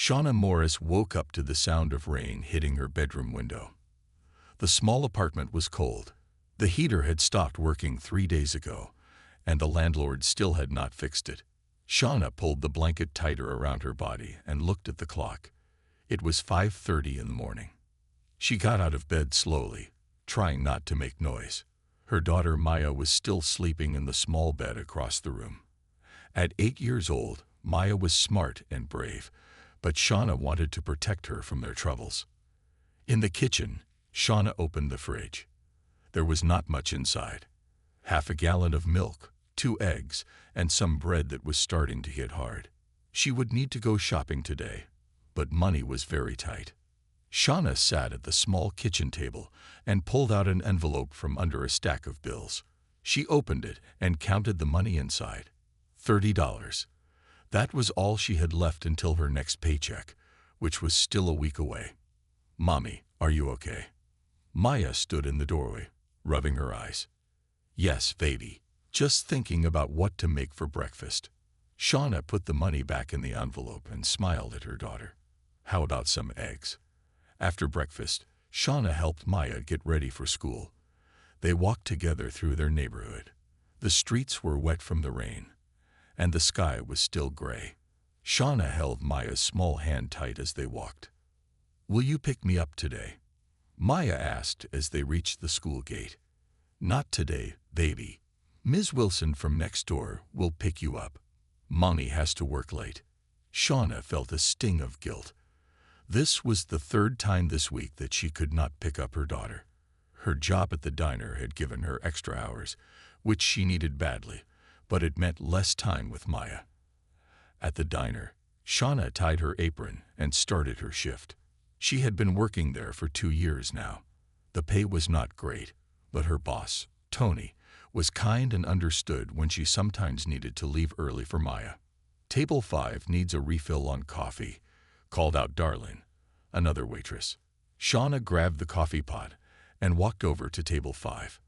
Shauna Morris woke up to the sound of rain hitting her bedroom window. The small apartment was cold. The heater had stopped working 3 days ago, and the landlord still had not fixed it. Shauna pulled the blanket tighter around her body and looked at the clock. It was 5:30 in the morning. She got out of bed slowly, trying not to make noise. Her daughter Maya was still sleeping in the small bed across the room. At 8 years old, Maya was smart and brave, but Shauna wanted to protect her from their troubles. In the kitchen, Shauna opened the fridge. There was not much inside. Half a gallon of milk, 2 eggs, and some bread that was starting to hit hard. She would need to go shopping today, but money was very tight. Shauna sat at the small kitchen table and pulled out an envelope from under a stack of bills. She opened it and counted the money inside. $30. That was all she had left until her next paycheck, which was still a week away. "Mommy, are you okay?" Maya stood in the doorway, rubbing her eyes. "Yes, baby. Just thinking about what to make for breakfast." Shauna put the money back in the envelope and smiled at her daughter. "How about some eggs?" After breakfast, Shauna helped Maya get ready for school. They walked together through their neighborhood. The streets were wet from the rain, and the sky was still gray. Shauna held Maya's small hand tight as they walked. "Will you pick me up today?" Maya asked as they reached the school gate. "Not today, baby. Ms. Wilson from next door will pick you up. Mommy has to work late." Shauna felt a sting of guilt. This was the 3rd time this week that she could not pick up her daughter. Her job at the diner had given her extra hours, which she needed badly, but it meant less time with Maya. At the diner, Shauna tied her apron and started her shift. She had been working there for 2 years now. The pay was not great, but her boss, Tony, was kind and understood when she sometimes needed to leave early for Maya. "Table 5 needs a refill on coffee," called out Darlene, another waitress. Shauna grabbed the coffee pot and walked over to table 5.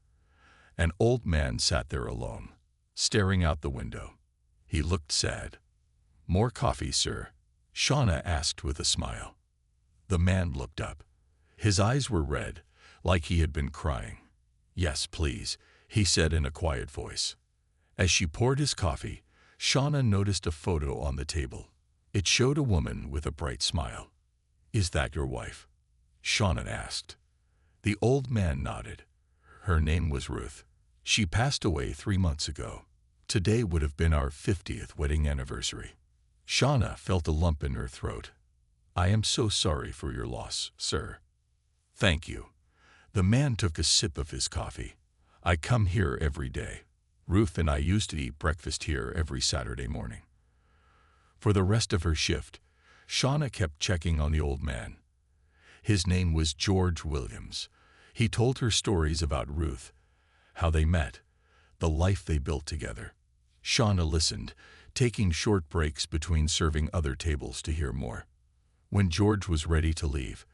An old man sat there alone, staring out the window. He looked sad. "More coffee, sir?" Shauna asked with a smile. The man looked up. His eyes were red, like he had been crying. "Yes, please," he said in a quiet voice. As she poured his coffee, Shauna noticed a photo on the table. It showed a woman with a bright smile. "Is that your wife?" Shauna asked. The old man nodded. "Her name was Ruth. She passed away 3 months ago. Today would have been our 50th wedding anniversary." Shauna felt a lump in her throat. "I am so sorry for your loss, sir." "Thank you." The man took a sip of his coffee. "I come here every day. Ruth and I used to eat breakfast here every Saturday morning." For the rest of her shift, Shauna kept checking on the old man. His name was George Williams. He told her stories about Ruth, how they met, the life they built together. Shauna listened, taking short breaks between serving other tables to hear more. When George was ready to leave,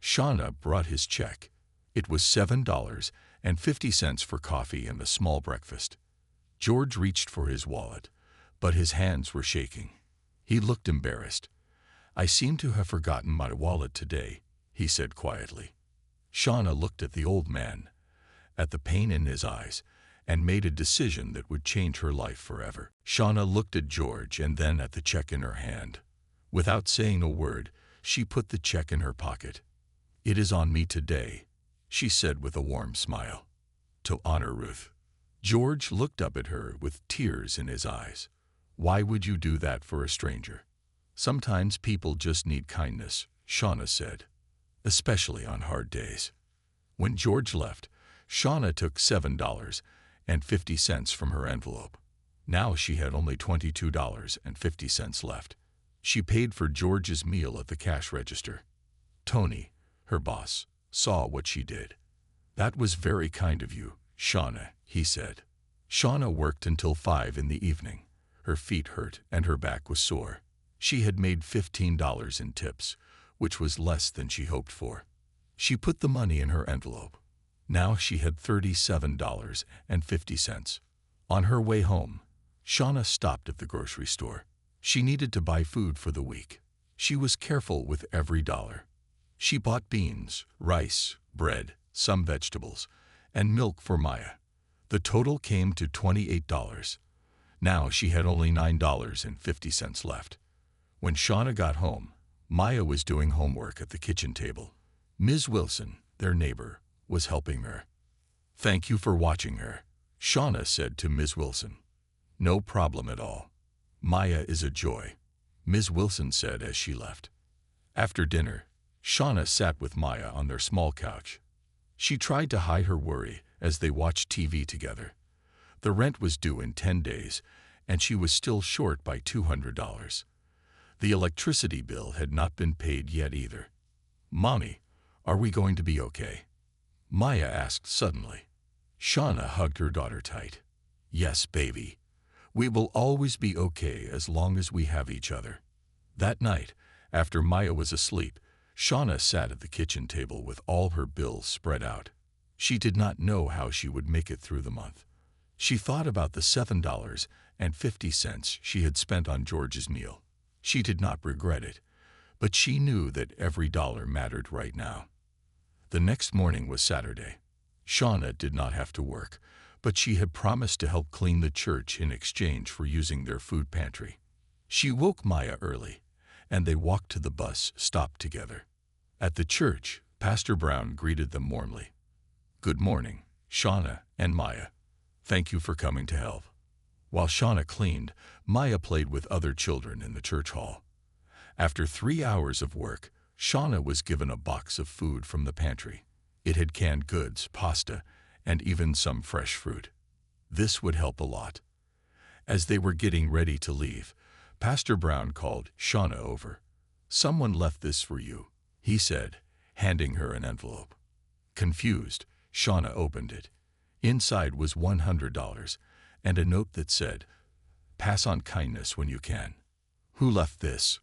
Shauna brought his check. It was $7.50 for coffee and a small breakfast. George reached for his wallet, but his hands were shaking. He looked embarrassed. "I seem to have forgotten my wallet today," he said quietly. Shauna looked at the old man, at the pain in his eyes, and made a decision that would change her life forever. Shauna looked at George and then at the check in her hand. Without saying a word, she put the check in her pocket. "It is on me today," she said with a warm smile, "to honor Ruth." George looked up at her with tears in his eyes. "Why would you do that for a stranger?" "Sometimes people just need kindness," Shauna said, "especially on hard days." When George left, Shauna took $7.50 from her envelope. Now she had only $22.50 left. She paid for George's meal at the cash register. Tony, her boss, saw what she did. "That was very kind of you, Shauna," he said. Shauna worked until 5 in the evening. Her feet hurt and her back was sore. She had made $15 in tips, which was less than she hoped for. She put the money in her envelope. Now she had $37.50. On her way home, Shauna stopped at the grocery store. She needed to buy food for the week. She was careful with every dollar. She bought beans, rice, bread, some vegetables, and milk for Maya. The total came to $28. Now she had only $9.50 left. When Shauna got home, Maya was doing homework at the kitchen table. Ms. Wilson, their neighbor, was helping her. "Thank you for watching her," Shauna said to Ms. Wilson. "No problem at all. Maya is a joy," Ms. Wilson said as she left. After dinner, Shauna sat with Maya on their small couch. She tried to hide her worry as they watched TV together. The rent was due in 10 days, and she was still short by $200. The electricity bill had not been paid yet either. "Mommy, are we going to be okay?" Maya asked suddenly. Shauna hugged her daughter tight. "Yes, baby. We will always be okay as long as we have each other." That night, after Maya was asleep, Shauna sat at the kitchen table with all her bills spread out. She did not know how she would make it through the month. She thought about the $7.50 she had spent on George's meal. She did not regret it, but she knew that every dollar mattered right now. The next morning was Saturday. Shauna did not have to work, but she had promised to help clean the church in exchange for using their food pantry. She woke Maya early, and they walked to the bus stop together. At the church, Pastor Brown greeted them warmly. "Good morning, Shauna and Maya. Thank you for coming to help." While Shauna cleaned, Maya played with other children in the church hall. After 3 hours of work, Shauna was given a box of food from the pantry. It had canned goods, pasta, and even some fresh fruit. This would help a lot. As they were getting ready to leave, Pastor Brown called Shauna over. "Someone left this for you," he said, handing her an envelope. Confused, Shauna opened it. Inside was $100 and a note that said, "Pass on kindness when you can." "Who left this?"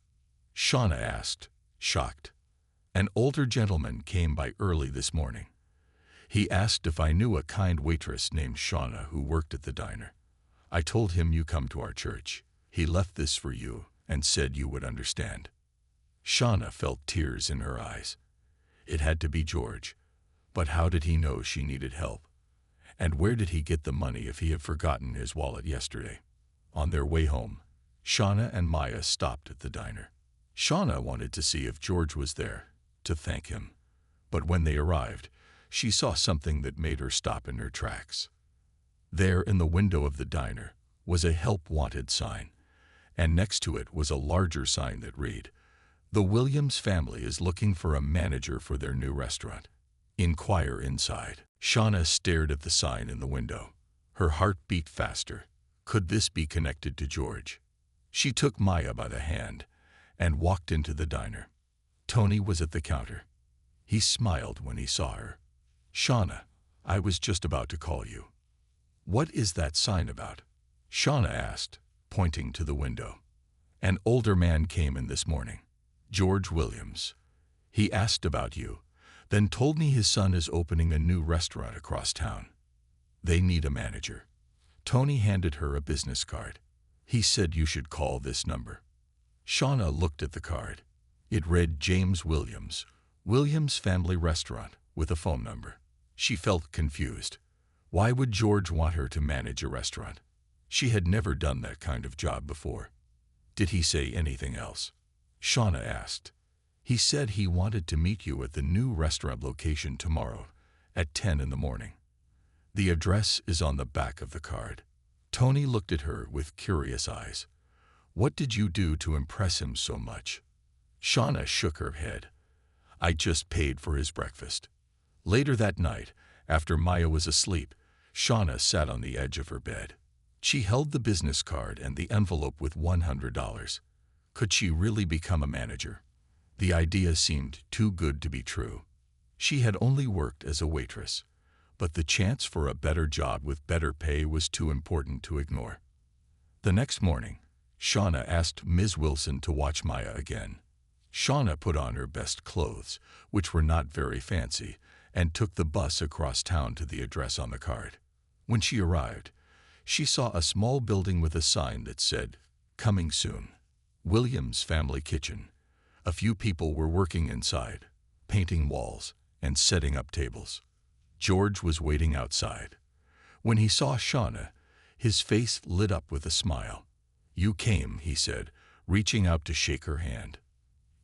Shauna asked, shocked. "An older gentleman came by early this morning. He asked if I knew a kind waitress named Shauna who worked at the diner. I told him you come to our church. He left this for you and said you would understand." Shauna felt tears in her eyes. It had to be George, but how did he know she needed help? And where did he get the money if he had forgotten his wallet yesterday? On their way home, Shauna and Maya stopped at the diner. Shauna wanted to see if George was there, to thank him. But when they arrived, she saw something that made her stop in her tracks. There in the window of the diner was a help wanted sign, and next to it was a larger sign that read, "The Williams family is looking for a manager for their new restaurant. Inquire inside." Shauna stared at the sign in the window. Her heart beat faster. Could this be connected to George? She took Maya by the hand and walked into the diner. Tony was at the counter. He smiled when he saw her. "Shauna, I was just about to call you." "What is that sign about?" Shauna asked, pointing to the window. "An older man came in this morning, George Williams. He asked about you, then told me his son is opening a new restaurant across town. They need a manager." Tony handed her a business card. "He said you should call this number." Shauna looked at the card. It read James Williams, Williams Family Restaurant, with a phone number. She felt confused. Why would George want her to manage a restaurant? She had never done that kind of job before. "Did he say anything else?" Shauna asked. "He said he wanted to meet you at the new restaurant location tomorrow at 10 in the morning. The address is on the back of the card." Tony looked at her with curious eyes. "What did you do to impress him so much?" Shauna shook her head. "I just paid for his breakfast." Later that night, after Maya was asleep, Shauna sat on the edge of her bed. She held the business card and the envelope with $100. Could she really become a manager? The idea seemed too good to be true. She had only worked as a waitress, but the chance for a better job with better pay was too important to ignore. The next morning, Shauna asked Ms. Wilson to watch Maya again. Shauna put on her best clothes, which were not very fancy, and took the bus across town to the address on the card. When she arrived, she saw a small building with a sign that said, "Coming soon, Williams Family Kitchen." A few people were working inside, painting walls and setting up tables. George was waiting outside. When he saw Shauna, his face lit up with a smile. "You came," he said, reaching out to shake her hand.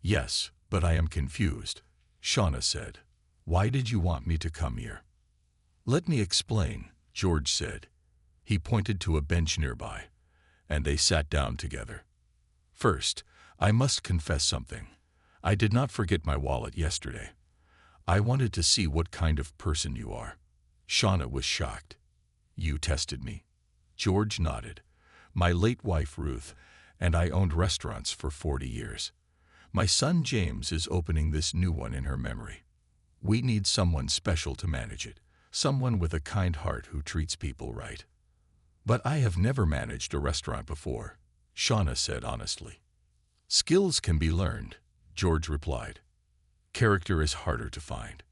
"Yes, but I am confused," Shauna said. "Why did you want me to come here?" "Let me explain," George said. He pointed to a bench nearby, and they sat down together. "First, I must confess something. I did not forget my wallet yesterday. I wanted to see what kind of person you are." Shauna was shocked. "You tested me?" George nodded. "My late wife, Ruth, and I owned restaurants for 40 years. My son, James, is opening this new one in her memory. We need someone special to manage it, someone with a kind heart who treats people right." "But I have never managed a restaurant before," Shauna said honestly. "Skills can be learned," George replied. "Character is harder to find.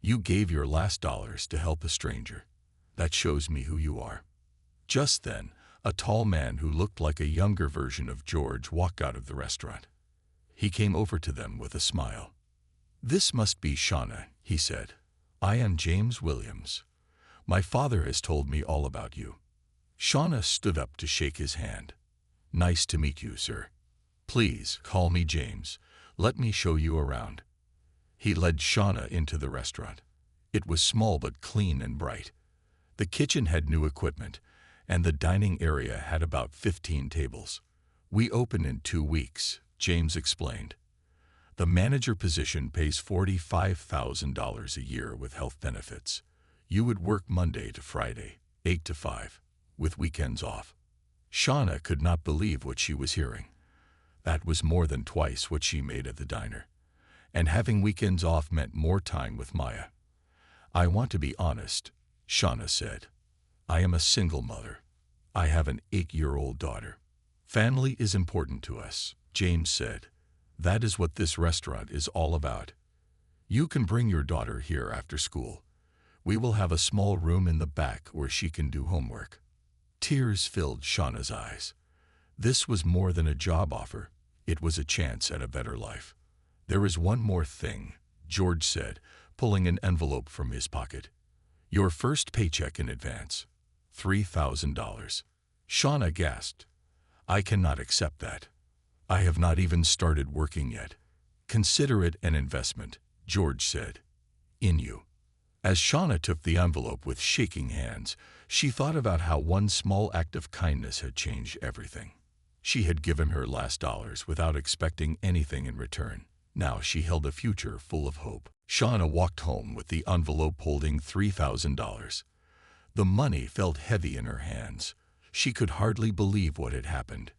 You gave your last dollars to help a stranger. That shows me who you are." Just then, a tall man who looked like a younger version of George walked out of the restaurant. He came over to them with a smile. "This must be Shauna," he said. "I am James Williams. My father has told me all about you." Shauna stood up to shake his hand. "Nice to meet you, sir. Please call me James. Let me show you around." He led Shauna into the restaurant. It was small but clean and bright. The kitchen had new equipment, and the dining area had about 15 tables. "We open in 2 weeks," James explained. "The manager position pays $45,000 a year with health benefits. You would work Monday to Friday, 8 to 5, with weekends off." Shauna could not believe what she was hearing. That was more than twice what she made at the diner. And having weekends off meant more time with Maya. "I want to be honest," Shauna said. "I am a single mother. I have an 8-year-old daughter. Family is important to us," James said. "That is what this restaurant is all about. You can bring your daughter here after school. We will have a small room in the back where she can do homework." Tears filled Shauna's eyes. This was more than a job offer. It was a chance at a better life. "There is one more thing," George said, pulling an envelope from his pocket. "Your first paycheck in advance. $3,000. Shauna gasped. "I cannot accept that. I have not even started working yet." "Consider it an investment," George said. "In you." As Shauna took the envelope with shaking hands, she thought about how one small act of kindness had changed everything. She had given her last dollars without expecting anything in return. Now she held a future full of hope. Shauna walked home with the envelope holding $3,000. The money felt heavy in her hands. She could hardly believe what had happened.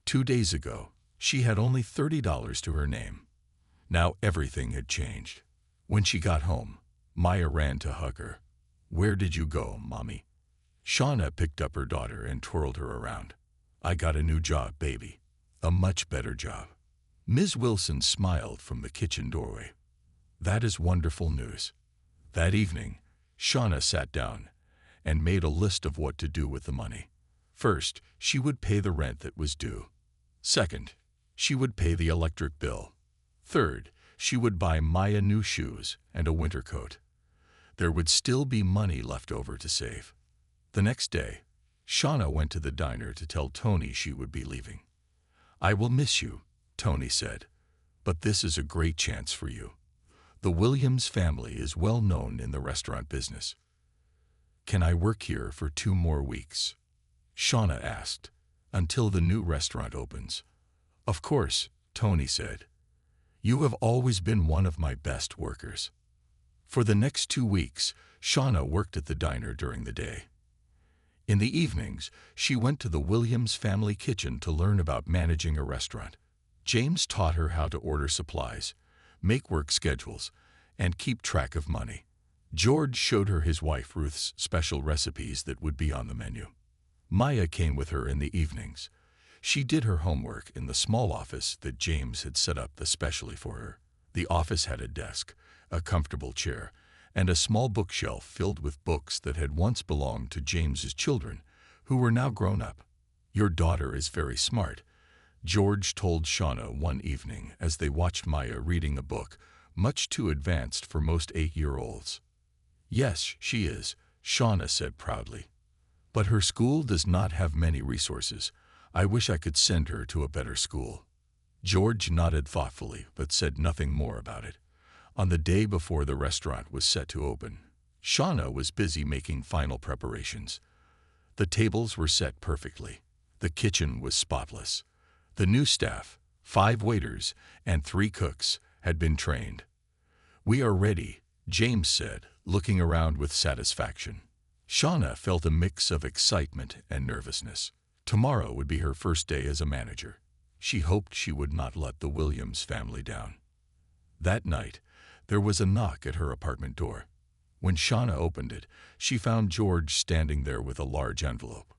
2 days ago, she had only $30 to her name. Now everything had changed. When she got home, Maya ran to hug her. "Where did you go, Mommy?" Shauna picked up her daughter and twirled her around. "I got a new job, baby. A much better job." Ms. Wilson smiled from the kitchen doorway. "That is wonderful news." That evening, Shauna sat down and made a list of what to do with the money. First, she would pay the rent that was due. Second, she would pay the electric bill. Third, she would buy Maya new shoes and a winter coat. There would still be money left over to save. The next day, Shauna went to the diner to tell Tony she would be leaving. "I will miss you," Tony said, "but this is a great chance for you. The Williams family is well known in the restaurant business." "Can I work here for 2 more weeks?" Shauna asked. "Until the new restaurant opens." "Of course," Tony said. "You have always been one of my best workers." For the next 2 weeks, Shauna worked at the diner during the day. In the evenings, she went to the Williams family kitchen to learn about managing a restaurant. James taught her how to order supplies, make work schedules, and keep track of money. George showed her his wife Ruth's special recipes that would be on the menu. Maya came with her in the evenings. She did her homework in the small office that James had set up especially for her. The office had a desk, a comfortable chair, and a small bookshelf filled with books that had once belonged to James's children, who were now grown up. "Your daughter is very smart," George told Shauna one evening as they watched Maya reading a book much too advanced for most 8-year-olds. "Yes, she is," Shauna said proudly. "But her school does not have many resources. I wish I could send her to a better school." George nodded thoughtfully but said nothing more about it. On the day before the restaurant was set to open, Shauna was busy making final preparations. The tables were set perfectly. The kitchen was spotless. The new staff, 5 waiters and 3 cooks, had been trained. "We are ready," James said, looking around with satisfaction. Shauna felt a mix of excitement and nervousness. Tomorrow would be her first day as a manager. She hoped she would not let the Williams family down. That night, there was a knock at her apartment door. When Shauna opened it, she found George standing there with a large envelope.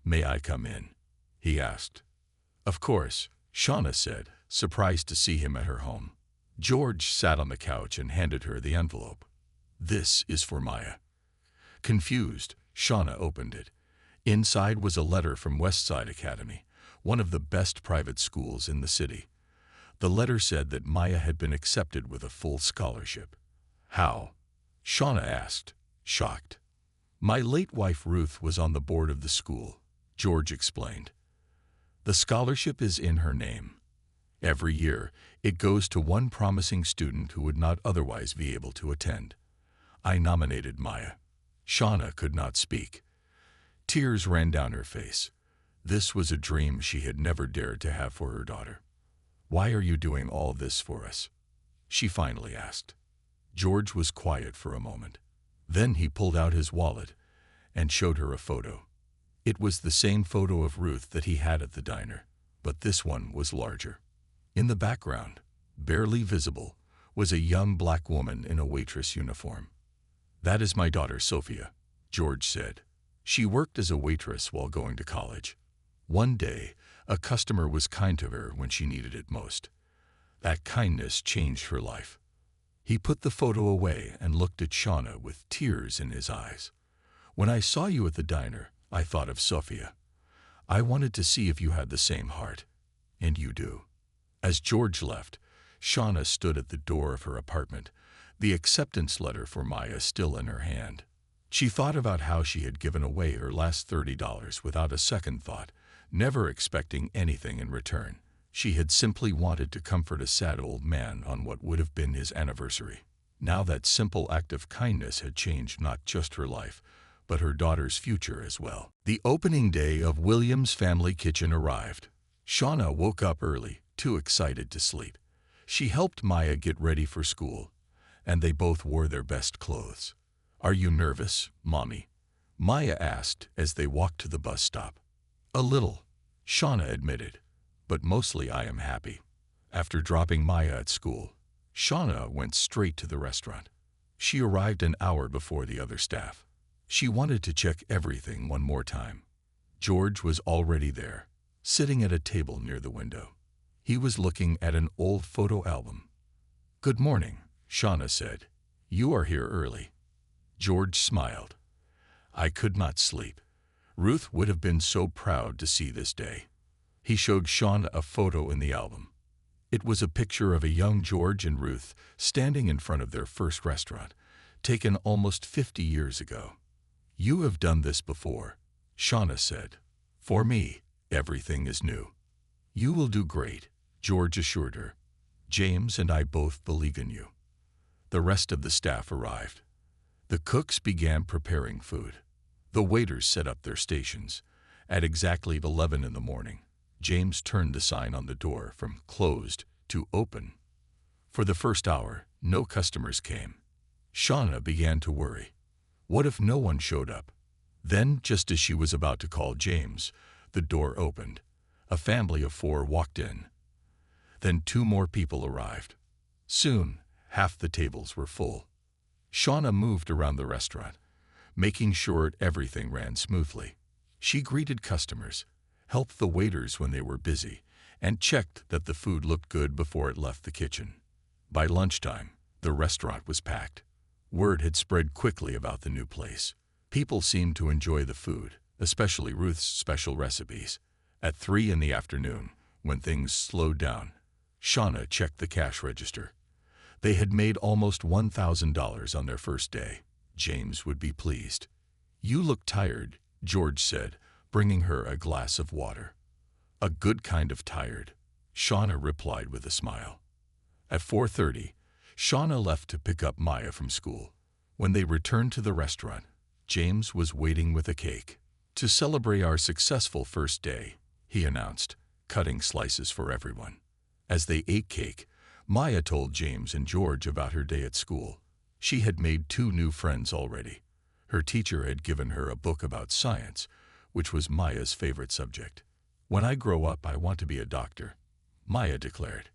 "May I come in?" he asked. "Of course," Shauna said, surprised to see him at her home. George sat on the couch and handed her the envelope. "This is for Maya." Confused, Shauna opened it. Inside was a letter from Westside Academy, one of the best private schools in the city. The letter said that Maya had been accepted with a full scholarship. "How?" Shauna asked, shocked. "My late wife Ruth was on the board of the school," George explained. "The scholarship is in her name. Every year, it goes to one promising student who would not otherwise be able to attend. I nominated Maya." Shauna could not speak. Tears ran down her face. This was a dream she had never dared to have for her daughter. "Why are you doing all this for us?" she finally asked. George was quiet for a moment. Then he pulled out his wallet and showed her a photo. It was the same photo of Ruth that he had at the diner, but this one was larger. In the background, barely visible, was a young black woman in a waitress uniform. "That is my daughter Sophia," George said. "She worked as a waitress while going to college. One day, a customer was kind to her when she needed it most. That kindness changed her life." He put the photo away and looked at Shauna with tears in his eyes. "When I saw you at the diner, I thought of Sophia. I wanted to see if you had the same heart. And you do." As George left, Shauna stood at the door of her apartment, the acceptance letter for Maya still in her hand. She thought about how she had given away her last $30 without a second thought, never expecting anything in return. She had simply wanted to comfort a sad old man on what would have been his anniversary. Now that simple act of kindness had changed not just her life, but her daughter's future as well. The opening day of Williams' family kitchen arrived. Shauna woke up early, too excited to sleep. She helped Maya get ready for school, and they both wore their best clothes. "Are you nervous, Mommy?" Maya asked as they walked to the bus stop. "A little," Shauna admitted, "but mostly I am happy." After dropping Maya at school, Shauna went straight to the restaurant. She arrived an hour before the other staff. She wanted to check everything one more time. George was already there, sitting at a table near the window. He was looking at an old photo album. "Good morning," Shauna said. "You are here early." George smiled. "I could not sleep. Ruth would have been so proud to see this day." He showed Shauna a photo in the album. It was a picture of a young George and Ruth standing in front of their first restaurant, taken almost 50 years ago. "You have done this before," Shauna said. "For me, everything is new." "You will do great," George assured her. "James and I both believe in you." The rest of the staff arrived. The cooks began preparing food. The waiters set up their stations. At exactly 11 in the morning, James turned the sign on the door from closed to open. For the first hour, no customers came. Shauna began to worry. What if no one showed up? Then, just as she was about to call James, the door opened. A family of 4 walked in. Then 2 more people arrived. Soon, half the tables were full. Shauna moved around the restaurant, making sure everything ran smoothly. She greeted customers, helped the waiters when they were busy, and checked that the food looked good before it left the kitchen. By lunchtime, the restaurant was packed. Word had spread quickly about the new place. People seemed to enjoy the food, especially Ruth's special recipes. At 3 in the afternoon, When things slowed down, Shauna checked the cash register. They had made almost $1,000 on their first day. James would be pleased. "You look tired," George said, bringing her a glass of water. "A good kind of tired," Shauna replied with a smile. At 4:30, Shauna left to pick up Maya from school. When they returned to the restaurant, James was waiting with a cake. "To celebrate our successful first day," he announced, cutting slices for everyone. As they ate cake, Maya told James and George about her day at school. She had made 2 new friends already. Her teacher had given her a book about science, which was Maya's favorite subject. "When I grow up, I want to be a doctor," Maya declared.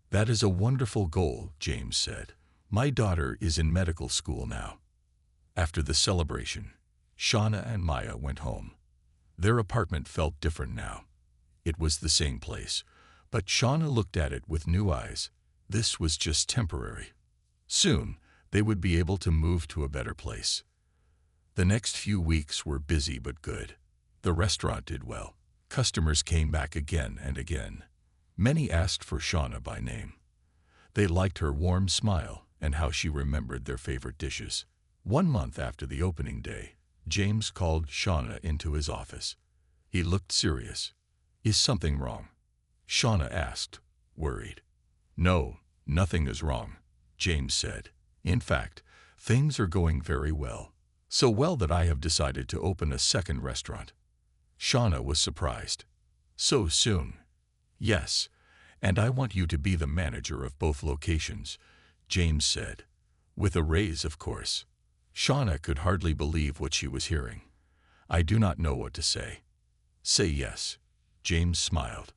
"That is a wonderful goal," James said. "My daughter is in medical school now." After the celebration, Shauna and Maya went home. Their apartment felt different now. It was the same place, but Shauna looked at it with new eyes. This was just temporary. Soon, they would be able to move to a better place. The next few weeks were busy but good. The restaurant did well. Customers came back again and again. Many asked for Shauna by name. They liked her warm smile and how she remembered their favorite dishes. 1 month after the opening day, James called Shauna into his office. He looked serious. "Is something wrong?" Shauna asked, worried. "No, nothing is wrong," James said. "In fact, things are going very well. So well that I have decided to open a second restaurant." Shauna was surprised. "So soon?" "Yes, and I want you to be the manager of both locations," James said. "With a raise, of course." Shauna could hardly believe what she was hearing. "I do not know what to say." "Say yes," James smiled.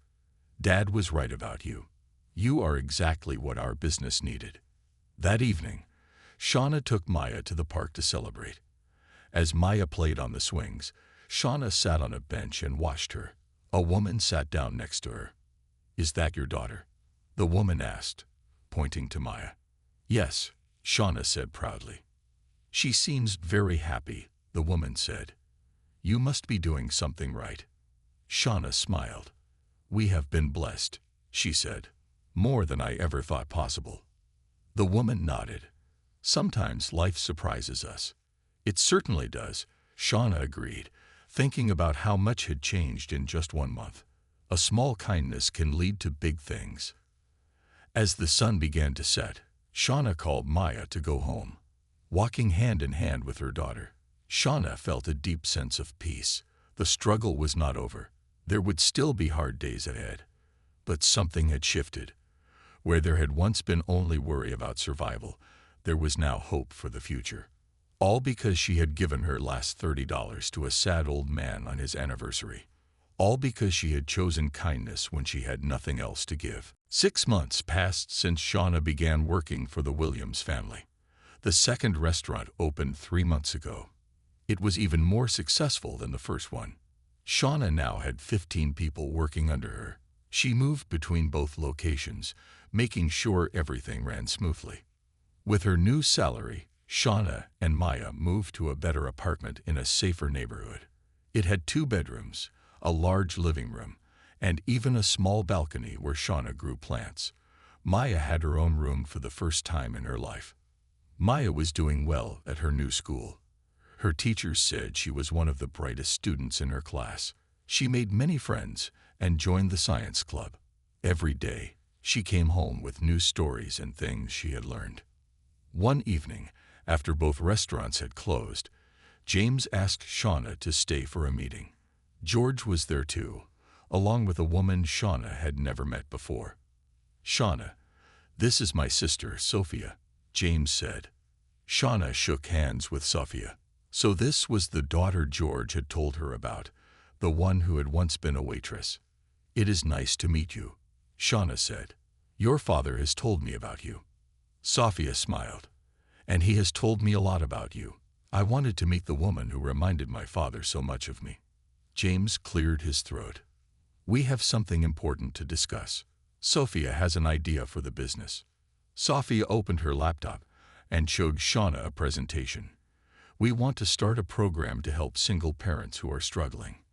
"Dad was right about you. You are exactly what our business needed." That evening, Shauna took Maya to the park to celebrate. As Maya played on the swings, Shauna sat on a bench and watched her. A woman sat down next to her. "Is that your daughter?" the woman asked, pointing to Maya. "Yes," Shauna said proudly. "She seems very happy," the woman said. "You must be doing something right." Shauna smiled. "We have been blessed," she said. "More than I ever thought possible." The woman nodded. "Sometimes life surprises us." "It certainly does," Shauna agreed, thinking about how much had changed in just 1 month. A small kindness can lead to big things. As the sun began to set, Shauna called Maya to go home. Walking hand in hand with her daughter, Shauna felt a deep sense of peace. The struggle was not over. There would still be hard days ahead. But something had shifted. Where there had once been only worry about survival, there was now hope for the future. All because she had given her last $30 to a sad old man on his anniversary. All because she had chosen kindness when she had nothing else to give. 6 months passed since Shauna began working for the Williams family. The second restaurant opened 3 months ago. It was even more successful than the first one. Shauna now had 15 people working under her. She moved between both locations, making sure everything ran smoothly. With her new salary, Shauna and Maya moved to a better apartment in a safer neighborhood. It had 2 bedrooms, a large living room, and even a small balcony where Shauna grew plants. Maya had her own room for the first time in her life. Maya was doing well at her new school. Her teachers said she was one of the brightest students in her class. She made many friends and joined the science club. Every day, she came home with new stories and things she had learned. One evening, after both restaurants had closed, James asked Shauna to stay for a meeting. George was there too, along with a woman Shauna had never met before. "Shauna, this is my sister, Sophia," James said. Shauna shook hands with Sophia. So this was the daughter George had told her about, the one who had once been a waitress. "It is nice to meet you," Shauna said. "Your father has told me about you." Sophia smiled. "And he has told me a lot about you. I wanted to meet the woman who reminded my father so much of me." James cleared his throat. "We have something important to discuss. Sophia has an idea for the business." Sophia opened her laptop and showed Shauna a presentation. "We want to start a program to help single parents who are struggling.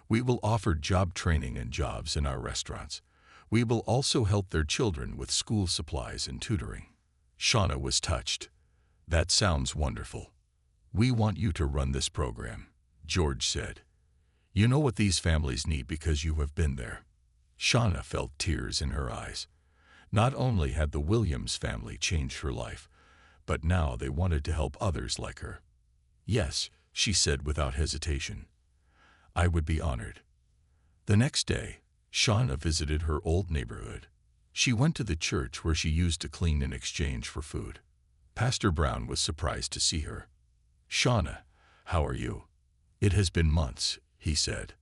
We will offer job training and jobs in our restaurants. We will also help their children with school supplies and tutoring. Shauna was touched. That sounds wonderful. We want you to run this program, George said. You know what these families need because you have been there. Shauna felt tears in her eyes. Not only had the Williams family changed her life, but now they wanted to help others like her. Yes, she said without hesitation. I would be honored. The next day, Shauna visited her old neighborhood. She went to the church where she used to clean in exchange for food. Pastor Brown was surprised to see her. Shauna, how are you? It has been months, he said.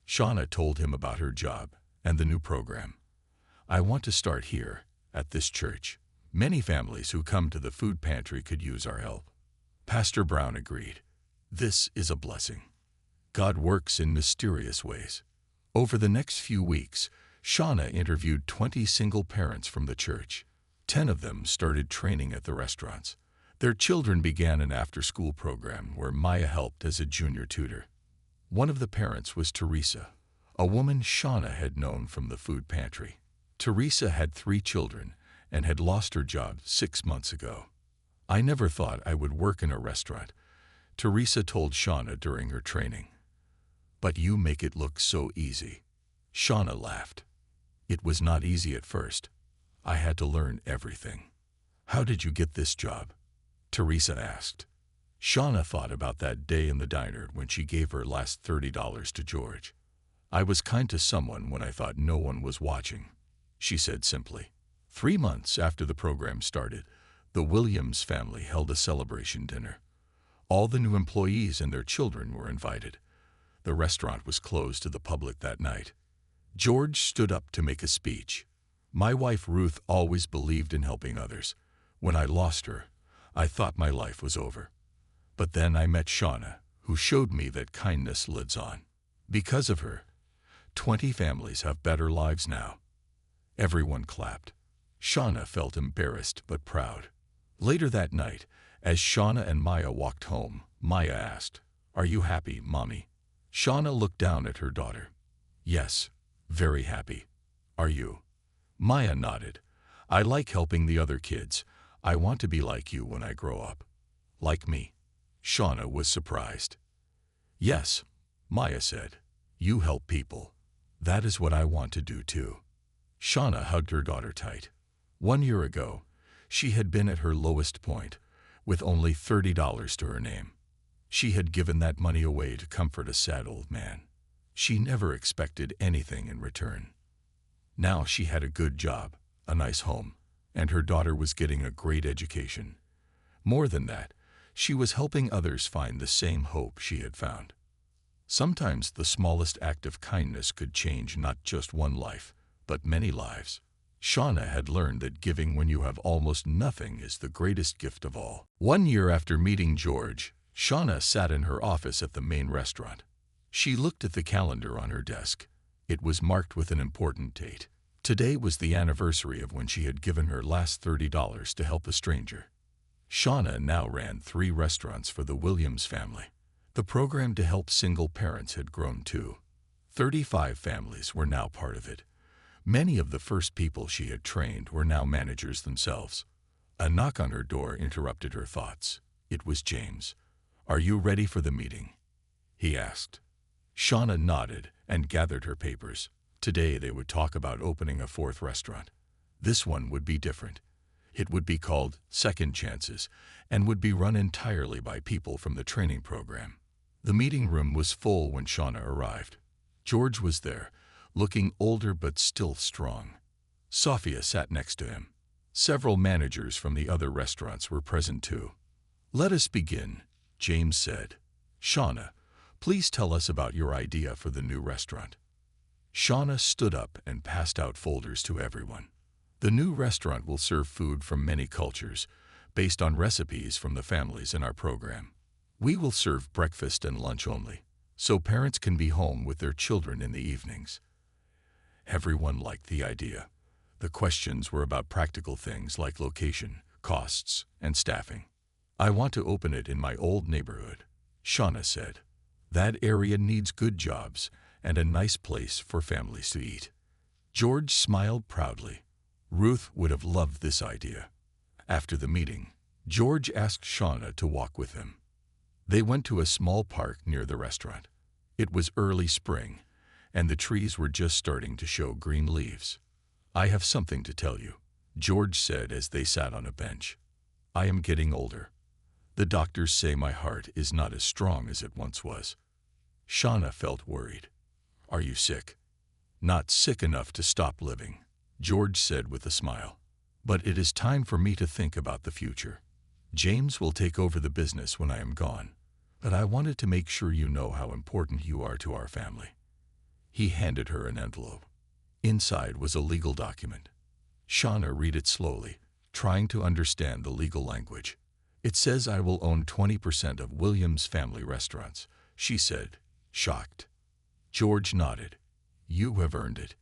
Shauna told him about her job and the new program. I want to start here, at this church. Many families who come to the food pantry could use our help. Pastor Brown agreed. This is a blessing. God works in mysterious ways. Over the next few weeks, Shauna interviewed 20 single parents from the church. 10 of them started training at the restaurants. Their children began an after-school program where Maya helped as a junior tutor. One of the parents was Teresa, a woman Shauna had known from the food pantry. Teresa had 3 children and had lost her job 6 months ago. I never thought I would work in a restaurant, Teresa told Shauna during her training. But you make it look so easy. Shauna laughed. It was not easy at first. I had to learn everything. How did you get this job? Teresa asked. Shauna thought about that day in the diner when she gave her last $30 to George. I was kind to someone when I thought no one was watching, she said simply. 3 months after the program started, the Williams family held a celebration dinner. All the new employees and their children were invited. The restaurant was closed to the public that night. George stood up to make a speech. My wife Ruth always believed in helping others. When I lost her, I thought my life was over. But then I met Shauna, who showed me that kindness lives on. Because of her, 20 families have better lives now. Everyone clapped. Shauna felt embarrassed but proud. Later that night, as Shauna and Maya walked home, Maya asked, "Are you happy, Mommy?" Shauna looked down at her daughter. "Yes, very happy. Are you?" Maya nodded. "I like helping the other kids. I want to be like you when I grow up." "Like me?" Shauna was surprised. "Yes," Maya said. "You help people. That is what I want to do too." Shauna hugged her daughter tight. 1 year ago, she had been at her lowest point, with only $30 to her name. She had given that money away to comfort a sad old man. She never expected anything in return. Now she had a good job, a nice home, and her daughter was getting a great education. More than that, she was helping others find the same hope she had found. Sometimes the smallest act of kindness could change not just one life, but many lives. Shauna had learned that giving when you have almost nothing is the greatest gift of all. 1 year after meeting George, Shauna sat in her office at the main restaurant. She looked at the calendar on her desk. It was marked with an important date. Today was the anniversary of when she had given her last $30 to help a stranger. Shauna now ran 3 restaurants for the Williams family. The program to help single parents had grown too. 35 families were now part of it. Many of the first people she had trained were now managers themselves. A knock on her door interrupted her thoughts. It was James. "Are you ready for the meeting?" he asked. Shauna nodded and gathered her papers. Today they would talk about opening a 4th restaurant. This one would be different. It would be called Second Chances and would be run entirely by people from the training program. The meeting room was full when Shauna arrived. George was there, looking older but still strong. Sophia sat next to him. Several managers from the other restaurants were present too. "Let us begin," James said. "Shauna, please tell us about your idea for the new restaurant." Shauna stood up and passed out folders to everyone. "The new restaurant will serve food from many cultures, based on recipes from the families in our program. We will serve breakfast and lunch only, so parents can be home with their children in the evenings." Everyone liked the idea. The questions were about practical things like location, costs, and staffing. "I want to open it in my old neighborhood," Shauna said. "That area needs good jobs and a nice place for families to eat." George smiled proudly. Ruth would have loved this idea. After the meeting, George asked Shauna to walk with him. They went to a small park near the restaurant. It was early spring, and the trees were just starting to show green leaves. "I have something to tell you," George said as they sat on a bench. "I am getting older. The doctors say my heart is not as strong as it once was." Shauna felt worried. "Are you sick?" "Not sick enough to stop living," George said with a smile. "But it is time for me to think about the future. James will take over the business when I am gone, but I wanted to make sure you know how important you are to our family." He handed her an envelope. Inside was a legal document. Shauna read it slowly, trying to understand the legal language. "It says I will own 20% of Williams Family Restaurants," she said, shocked. George nodded. "You have earned it.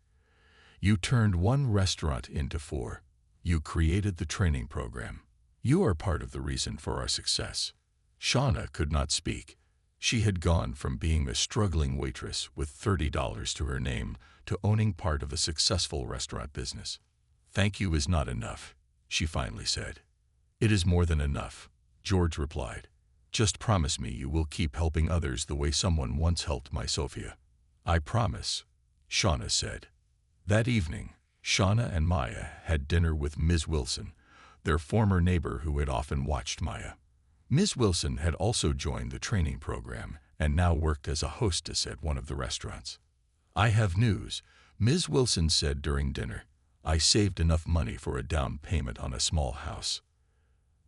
You turned one restaurant into 4. You created the training program. You are part of the reason for our success." Shauna could not speak. She had gone from being a struggling waitress with $30 to her name to owning part of a successful restaurant business. "Thank you is not enough," she finally said. "It is more than enough," George replied. "Just promise me you will keep helping others the way someone once helped my Sophia." "I promise," Shauna said. That evening, Shauna and Maya had dinner with Ms. Wilson, their former neighbor who had often watched Maya. Ms. Wilson had also joined the training program and now worked as a hostess at one of the restaurants. "I have news," Ms. Wilson said during dinner. "I saved enough money for a down payment on a small house."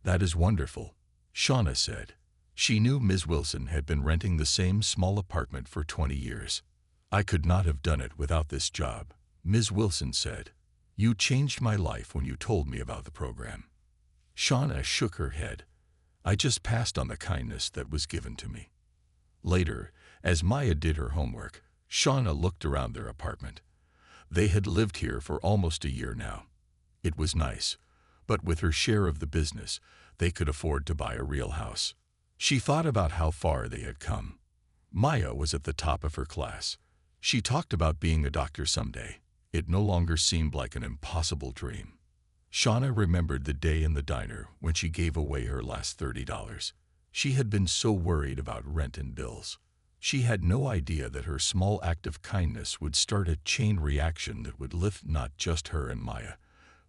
"That is wonderful," Shauna said. She knew Ms. Wilson had been renting the same small apartment for 20 years. "I could not have done it without this job," Ms. Wilson said. "You changed my life when you told me about the program." Shauna shook her head. "I just passed on the kindness that was given to me." Later, as Maya did her homework, Shauna looked around their apartment. They had lived here for almost a year now. It was nice, but with her share of the business, they could afford to buy a real house. She thought about how far they had come. Maya was at the top of her class. She talked about being a doctor someday. It no longer seemed like an impossible dream. Shauna remembered the day in the diner when she gave away her last $30. She had been so worried about rent and bills. She had no idea that her small act of kindness would start a chain reaction that would lift not just her and Maya,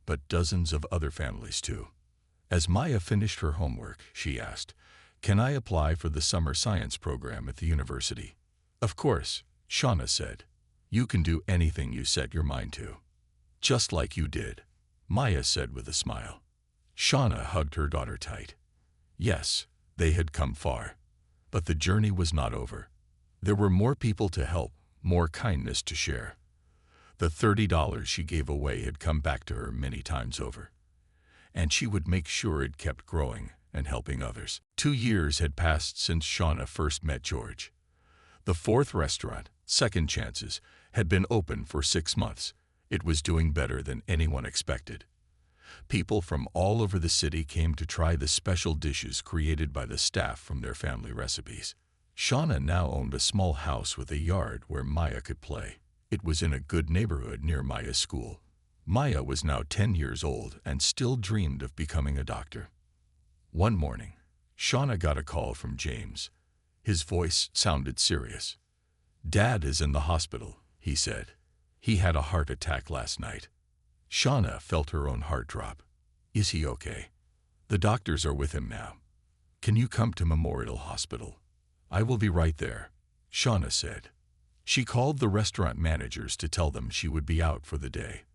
but dozens of other families too. As Maya finished her homework, she asked, "Can I apply for the summer science program at the university?" "Of course," Shauna said. "You can do anything you set your mind to." "Just like you did," Maya said with a smile. Shauna hugged her daughter tight. Yes, they had come far. But the journey was not over. There were more people to help, more kindness to share. The $30 she gave away had come back to her many times over. And she would make sure it kept growing and helping others. 2 years had passed since Shauna first met George. The 4th restaurant, Second Chances, had been open for 6 months. It was doing better than anyone expected. People from all over the city came to try the special dishes created by the staff from their family recipes. Shauna now owned a small house with a yard where Maya could play. It was in a good neighborhood near Maya's school. Maya was now 10 years old and still dreamed of becoming a doctor. One morning, Shauna got a call from James. His voice sounded serious. "Dad is in the hospital," he said. "He had a heart attack last night." Shauna felt her own heart drop. "Is he okay?" "The doctors are with him now. Can you come to Memorial Hospital?" "I will be right there," Shauna said. She called the restaurant managers to tell them she would be out for the day.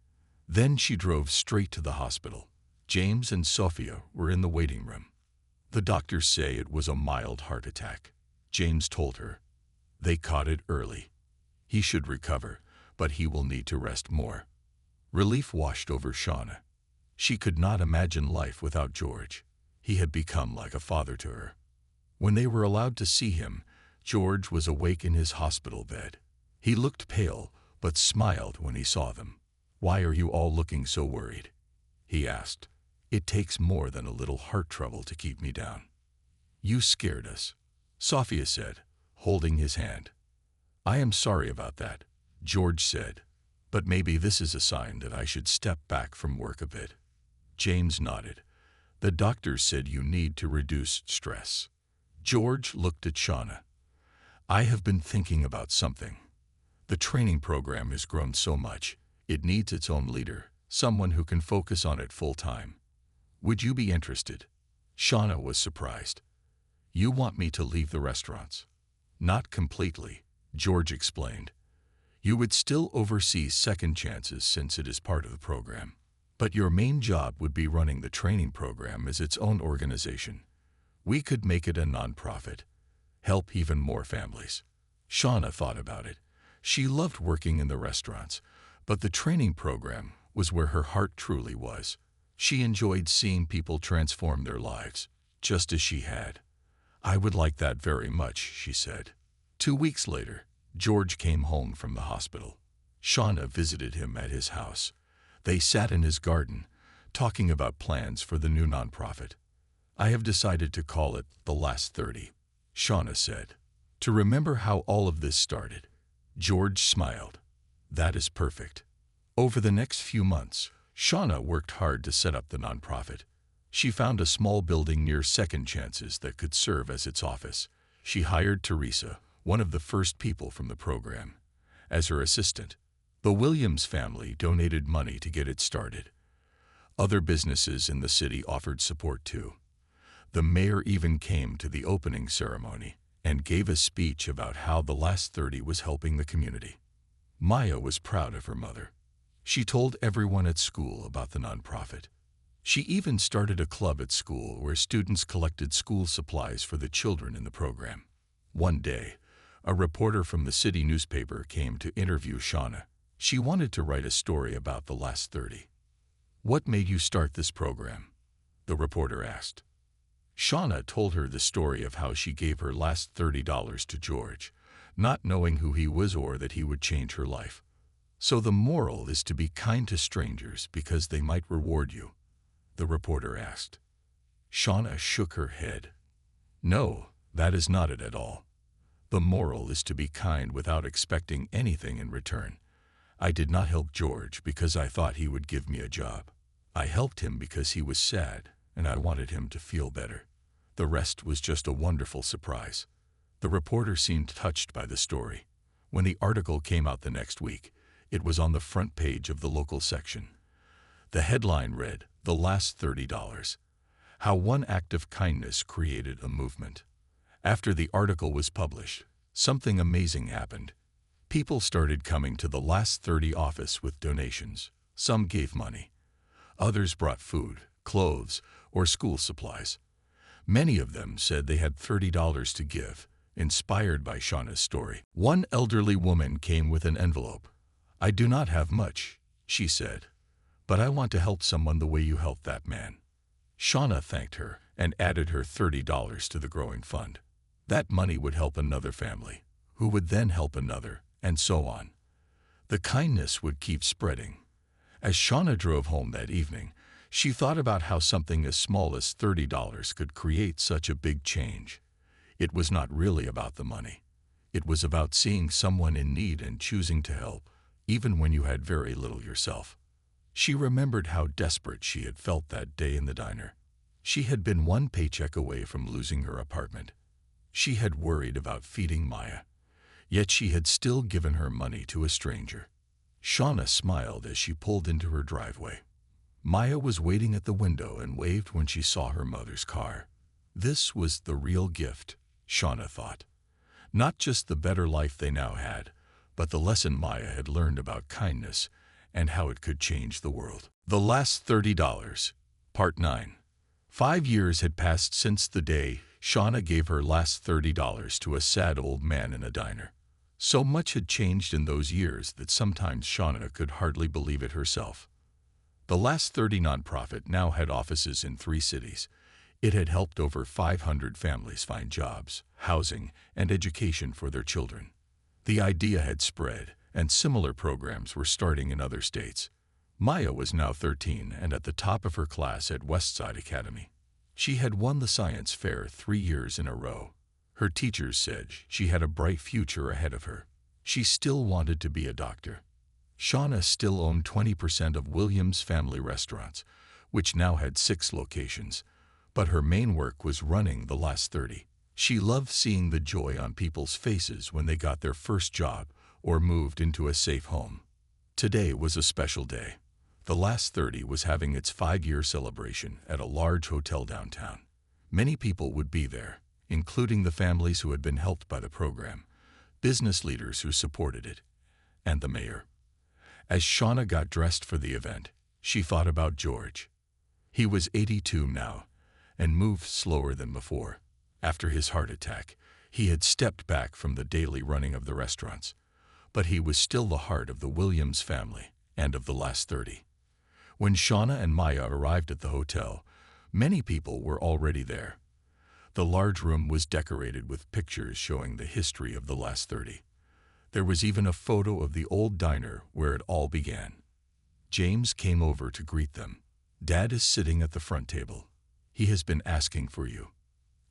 Then she drove straight to the hospital. James and Sophia were in the waiting room. "The doctors say it was a mild heart attack," James told her. "They caught it early. He should recover, but he will need to rest more." Relief washed over Shauna. She could not imagine life without George. He had become like a father to her. When they were allowed to see him, George was awake in his hospital bed. He looked pale, but smiled when he saw them. "Why are you all looking so worried?" he asked. "It takes more than a little heart trouble to keep me down." "You scared us," Sophia said, holding his hand. "I am sorry about that," George said. But maybe this is a sign that I should step back from work a bit. James nodded. The doctor said you need to reduce stress. George looked at Shauna. I have been thinking about something. The training program has grown so much, it needs its own leader, someone who can focus on it full time. Would you be interested? Shauna was surprised. You want me to leave the restaurants? Not completely, George explained. You would still oversee Second Chances since it is part of the program. But your main job would be running the training program as its own organization. We could make it a nonprofit. Help even more families. Shauna thought about it. She loved working in the restaurants, but the training program was where her heart truly was. She enjoyed seeing people transform their lives, just as she had. I would like that very much, she said. 2 weeks later, George came home from the hospital. Shauna visited him at his house. They sat in his garden, talking about plans for the new nonprofit. I have decided to call it The Last 30, Shauna said. To remember how all of this started. George smiled. That is perfect. Over the next few months, Shauna worked hard to set up the nonprofit. She found a small building near Second Chances that could serve as its office. She hired Teresa, one of the first people from the program, as her assistant. The Williams family donated money to get it started. Other businesses in the city offered support too. The mayor even came to the opening ceremony and gave a speech about how the Last 30 was helping the community. Maya was proud of her mother. She told everyone at school about the nonprofit. She even started a club at school where students collected school supplies for the children in the program. One day, a reporter from the city newspaper came to interview Shauna. She wanted to write a story about the Last 30. What made you start this program? The reporter asked. Shauna told her the story of how she gave her last $30 to George, not knowing who he was or that he would change her life. So the moral is to be kind to strangers because they might reward you, the reporter asked. Shauna shook her head. No, that is not it at all. The moral is to be kind without expecting anything in return. I did not help George because I thought he would give me a job. I helped him because he was sad and I wanted him to feel better. The rest was just a wonderful surprise. The reporter seemed touched by the story. When the article came out the next week, it was on the front page of the local section. The headline read, "The Last $30. How One Act of Kindness Created a Movement." After the article was published, something amazing happened. People started coming to the Last 30 office with donations. Some gave money. Others brought food, clothes, or school supplies. Many of them said they had $30 to give, inspired by Shauna's story. One elderly woman came with an envelope. I do not have much, she said, but I want to help someone the way you helped that man. Shauna thanked her and added her $30 to the growing fund. That money would help another family, who would then help another, and so on. The kindness would keep spreading. As Shauna drove home that evening, she thought about how something as small as $30 could create such a big change. It was not really about the money. It was about seeing someone in need and choosing to help, even when you had very little yourself. She remembered how desperate she had felt that day in the diner. She had been one paycheck away from losing her apartment. She had worried about feeding Maya, yet she had still given her money to a stranger. Shauna smiled as she pulled into her driveway. Maya was waiting at the window and waved when she saw her mother's car. This was the real gift, Shauna thought. Not just the better life they now had, but the lesson Maya had learned about kindness and how it could change the world. The Last $30, Part 9. 5 years had passed since the day Shauna gave her last $30 to a sad old man in a diner. So much had changed in those years that sometimes Shauna could hardly believe it herself. The Last 30 nonprofit now had offices in 3 cities. It had helped over 500 families find jobs, housing, and education for their children. The idea had spread, and similar programs were starting in other states. Maya was now 13 and at the top of her class at Westside Academy. She had won the science fair 3 years in a row. Her teachers said she had a bright future ahead of her. She still wanted to be a doctor. Shauna still owned 20% of Williams Family Restaurants, which now had 6 locations, but her main work was running the last 30. She loved seeing the joy on people's faces when they got their first job or moved into a safe home. Today was a special day. The last 30 was having its 5-year celebration at a large hotel downtown. Many people would be there, including the families who had been helped by the program, business leaders who supported it, and the mayor. As Shauna got dressed for the event, she thought about George. He was 82 now and moved slower than before. After his heart attack, he had stepped back from the daily running of the restaurants, but he was still the heart of the Williams family and of the last 30. When Shauna and Maya arrived at the hotel, many people were already there. The large room was decorated with pictures showing the history of the last 30. There was even a photo of the old diner where it all began. James came over to greet them. "Dad is sitting at the front table. He has been asking for you."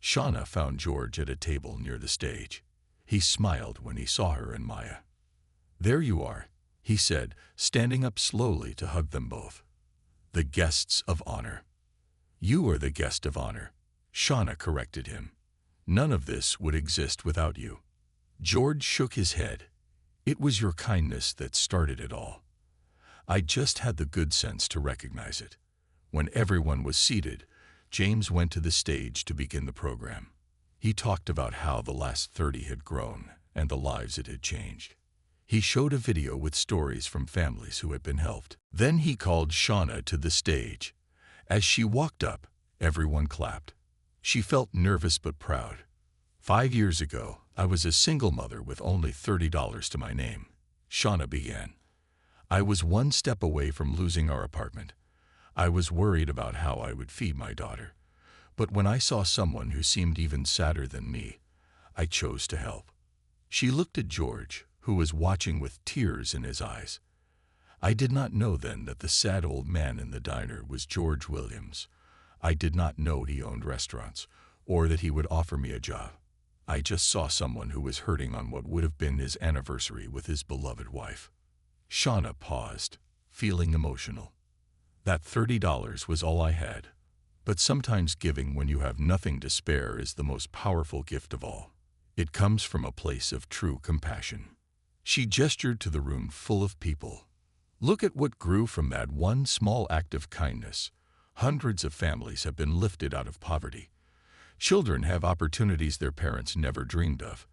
Shauna found George at a table near the stage. He smiled when he saw her and Maya. "There you are," he said, standing up slowly to hug them both. "The guests of honor." "You are the guest of honor," Shauna corrected him. "None of this would exist without you." George shook his head. "It was your kindness that started it all. I just had the good sense to recognize it." When everyone was seated, James went to the stage to begin the program. He talked about how the last 30 had grown and the lives it had changed. He showed a video with stories from families who had been helped. Then he called Shauna to the stage. As she walked up, everyone clapped. She felt nervous but proud. "5 years ago, I was a single mother with only $30 to my name," Shauna began. "I was one step away from losing our apartment. I was worried about how I would feed my daughter. But when I saw someone who seemed even sadder than me, I chose to help." She looked at George, who was watching with tears in his eyes. "I did not know then that the sad old man in the diner was George Williams. I did not know he owned restaurants, or that he would offer me a job. I just saw someone who was hurting on what would have been his anniversary with his beloved wife." Shauna paused, feeling emotional. "That $30 was all I had. But sometimes giving when you have nothing to spare is the most powerful gift of all. It comes from a place of true compassion." She gestured to the room full of people. "Look at what grew from that one small act of kindness. Hundreds of families have been lifted out of poverty. Children have opportunities their parents never dreamed of.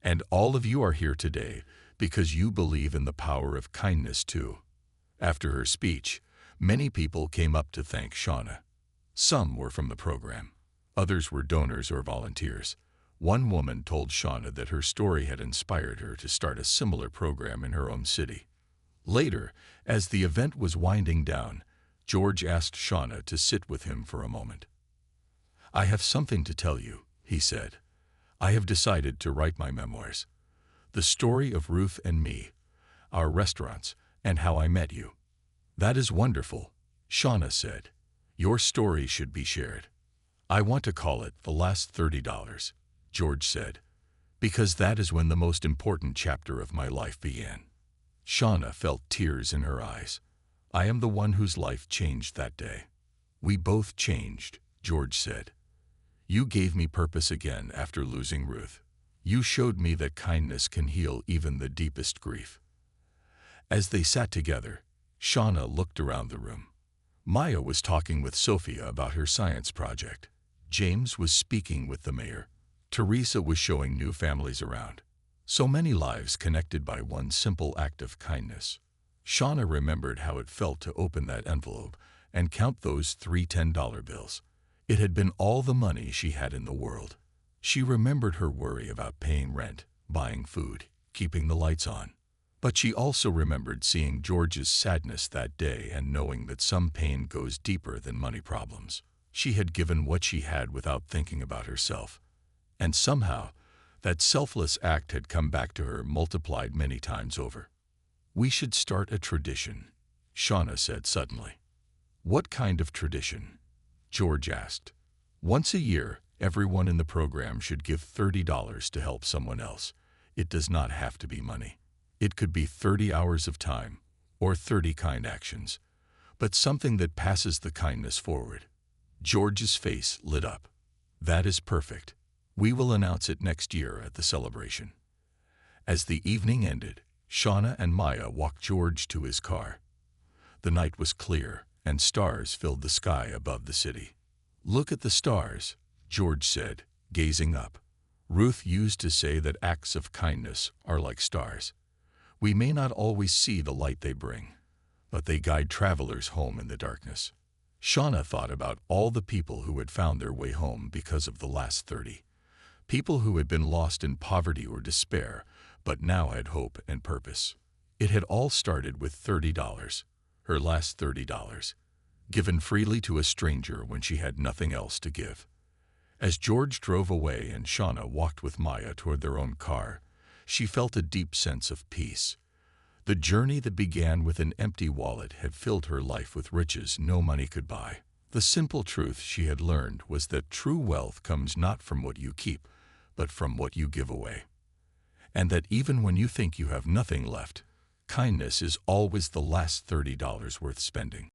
And all of you are here today because you believe in the power of kindness too." After her speech, many people came up to thank Shauna. Some were from the program. Others were donors or volunteers. One woman told Shauna that her story had inspired her to start a similar program in her own city. Later, as the event was winding down, George asked Shauna to sit with him for a moment. "I have something to tell you," he said. "I have decided to write my memoirs. The story of Ruth and me, our restaurants, and how I met you." "That is wonderful," Shauna said. "Your story should be shared." "I want to call it The Last $30, George said, "because that is when the most important chapter of my life began." Shauna felt tears in her eyes. "I am the one whose life changed that day." "We both changed," George said. "You gave me purpose again after losing Ruth. You showed me that kindness can heal even the deepest grief." As they sat together, Shauna looked around the room. Maya was talking with Sophia about her science project. James was speaking with the mayor. Teresa was showing new families around. So many lives connected by one simple act of kindness. Shauna remembered how it felt to open that envelope and count those 3 $10 bills. It had been all the money she had in the world. She remembered her worry about paying rent, buying food, keeping the lights on. But she also remembered seeing George's sadness that day and knowing that some pain goes deeper than money problems. She had given what she had without thinking about herself. And somehow, that selfless act had come back to her multiplied many times over. "We should start a tradition," Shauna said suddenly. "What kind of tradition?" George asked. "Once a year, everyone in the program should give $30 to help someone else. It does not have to be money. It could be 30 hours of time or 30 kind actions, but something that passes the kindness forward. George's face lit up. That is perfect. We will announce it next year at the celebration. As the evening ended, Shauna and Maya walked George to his car. The night was clear, and stars filled the sky above the city. "Look at the stars," George said, gazing up. Ruth used to say that acts of kindness are like stars. We may not always see the light they bring, but they guide travelers home in the darkness. Shauna thought about all the people who had found their way home because of the last 30. People who had been lost in poverty or despair, but now had hope and purpose. It had all started with $30, her last $30, given freely to a stranger when she had nothing else to give. As George drove away and Shauna walked with Maya toward their own car, she felt a deep sense of peace. The journey that began with an empty wallet had filled her life with riches no money could buy. The simple truth she had learned was that true wealth comes not from what you keep, but from what you give away. And that even when you think you have nothing left, kindness is always the last $30 worth spending.